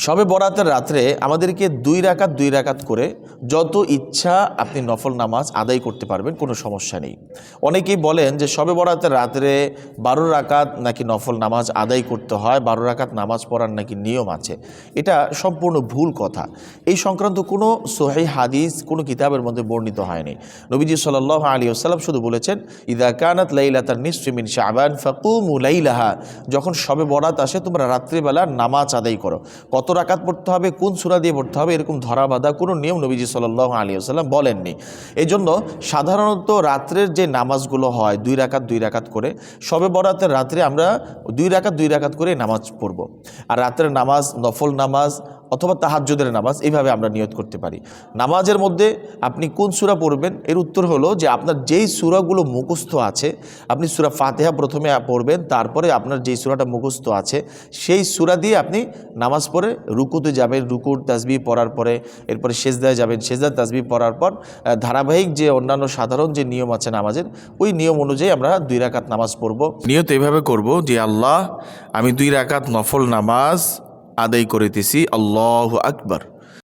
শবে বরাতের রাত্রে আমাদেরকে 2 রাকাত করে যত ইচ্ছা আপনি নফল নামাজ আদায় করতে পারবেন, কোনো সমস্যা নেই। অনেকেই বলেন যে শবে বরাতের রাত্রে 12 রাকাত নাকি নফল নামাজ আদায় করতে হয়, 12 রাকাত নামাজ পড়ার নাকি নিয়ম আছে। এটা সম্পূর্ণ ভুল কথা। এই সংক্রান্ত কোনো সহিহ হাদিস কোনো কিতাবের মধ্যে বর্ণিত হয়নি। নবীজি সাল্লাল্লাহু আলাইহি ওয়াসাল্লাম শুধু বলেছেন, ইযা কানাত লাইলাতুন নিসফি মিন শাবান ফাকুমু লাইলাহা, যখন শবে বরাত আসে তোমরা রাত্রিবেলা নামাজ আদায় করো। কত রাকাত পড়তে হবে, কোন সূরা দিয়ে পড়তে হবে, এরকম ধরাবাঁধা কোনো নিয়ম নবীজি সাল্লাল্লাহু আলাইহি ওয়াসাল্লাম বলেননি। এই জন্য সাধারণত রাত্রের যে নামাজগুলো হয় 2 রাকাত করে, শবে বরাতের রাত্রে আমরা 2 রাকাত করে নামাজ পড়ব। আর রাত্রের নামাজ নফল নামাজ অথবা তাহাজ্জুদের নামাজ এইভাবে আমরা নিয়ত করতে পারি। নামাজের মধ্যে আপনি কোন সূরা পড়বেন, এর উত্তর হলো যে আপনার যেই সূরাগুলো মুখস্থ আছে, আপনি সূরা ফাতিহা প্রথমে পড়বেন, তারপরে আপনার যেই সূরাটা মুখস্থ আছে সেই সূরা দিয়ে আপনি নামাজ পড়ে রুকুতে যাবেন, রুকুর তাসবিহ পড়ার পরে এরপরে সেজদায় যাবেন, সেজদার তাসবিহ পড়ার পর ধারাবাহিক যে অন্যান্য সাধারণ যে নিয়ম আছে নামাজের, ওই নিয়ম অনুযায়ী আমরা 2 রাকাত নামাজ পড়ব। নিয়ত এভাবে করব যে আল্লাহ, আমি 2 রাকাত নফল নামাজ আদায় করিতেছি, আল্লাহু আকবার।